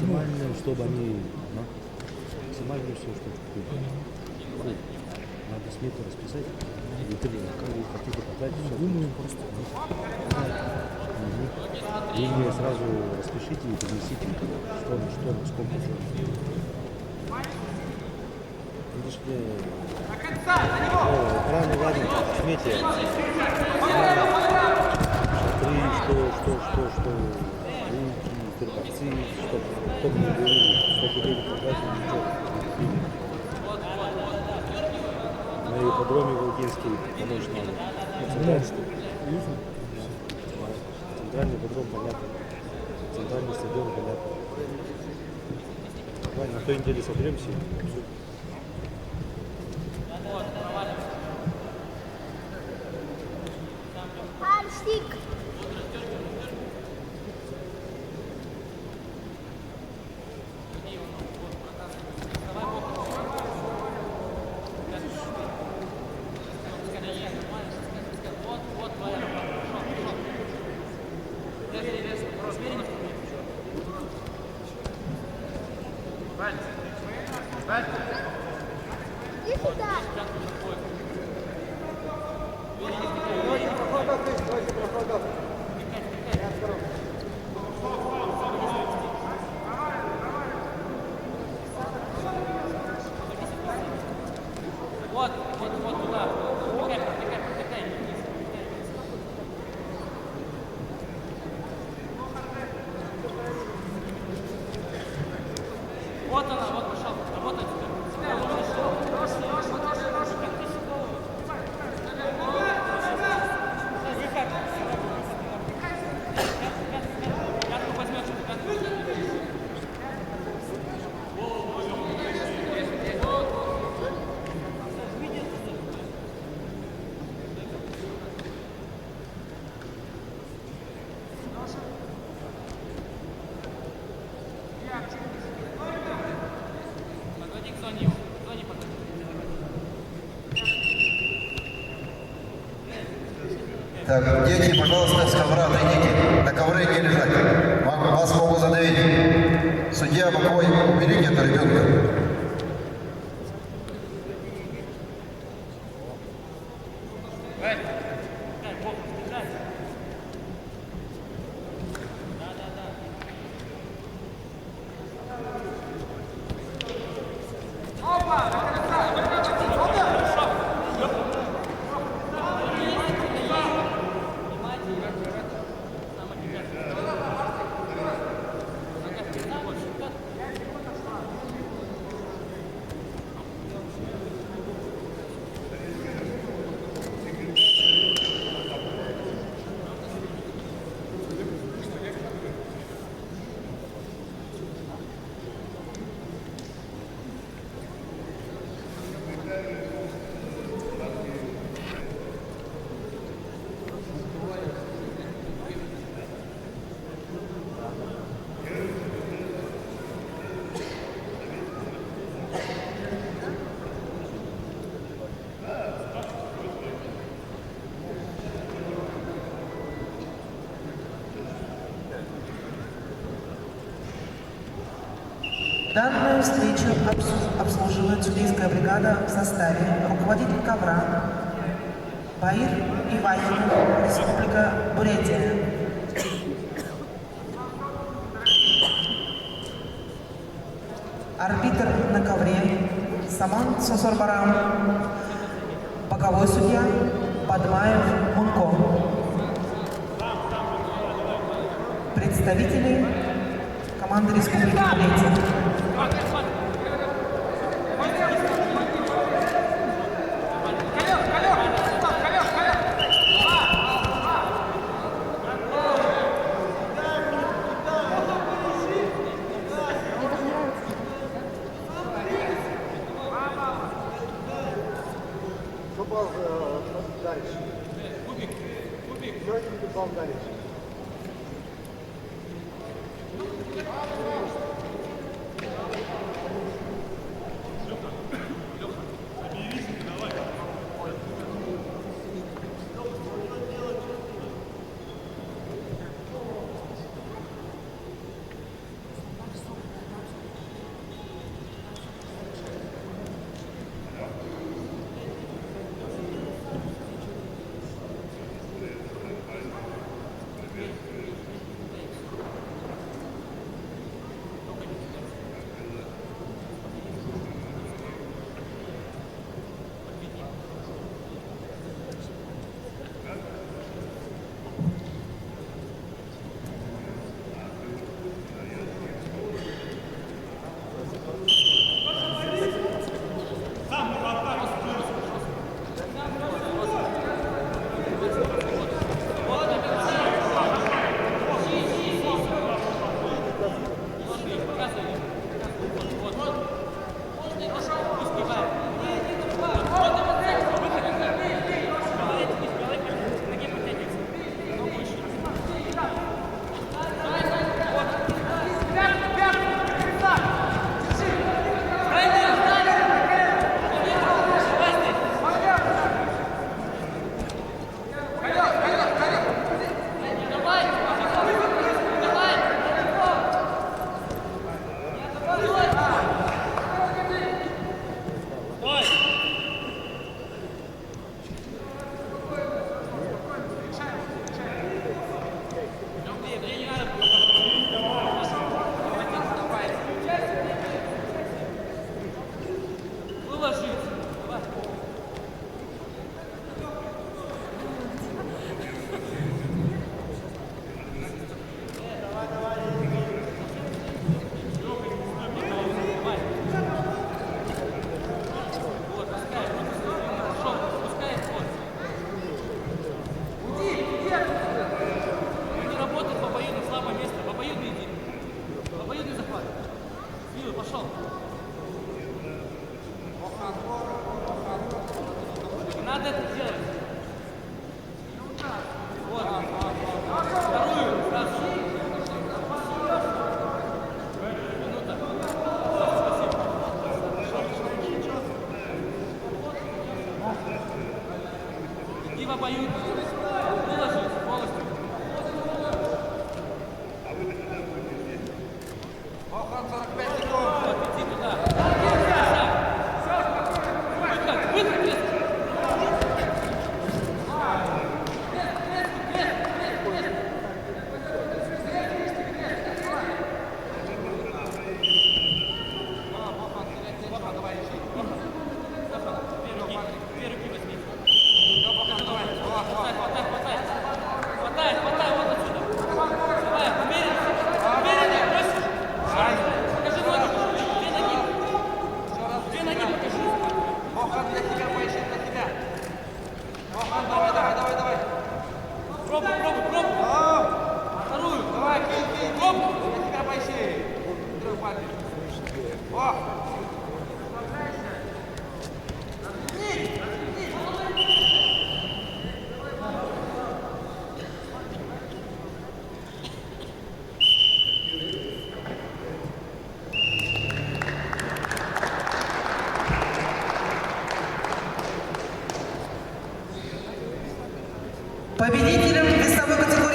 максимальную, чтобы они... Максимальную все, чтобы... Надо смету расписать. И тренер, как вы хотите потратить, все. Думаю, просто. И мне сразу распишите и принесите, что, сколько. Видишь, экраны рядом, смете. Шатры, что, руки, турбацы, что мне говорили, сколько денег потратил, ничего. На ипподроме Волгинский помочь надо. Центральный ипподром понятно. Центральный стадион понятно. Давай на той неделе соберемся. Так, дети, пожалуйста, с ковра отойдите. На ковре не лежать. Вас могут задавить. Судья боковой, уберите этого ребенка. Данную встречу обслуживает судейская бригада в составе руководитель ковра Баир Ивахинов, Республика Бурятия. Арбитр на ковре Саман Сосорбарам, боковой судья Бадмаев Мунко. Представители команды Республики Бурятия. Победителем весовой категории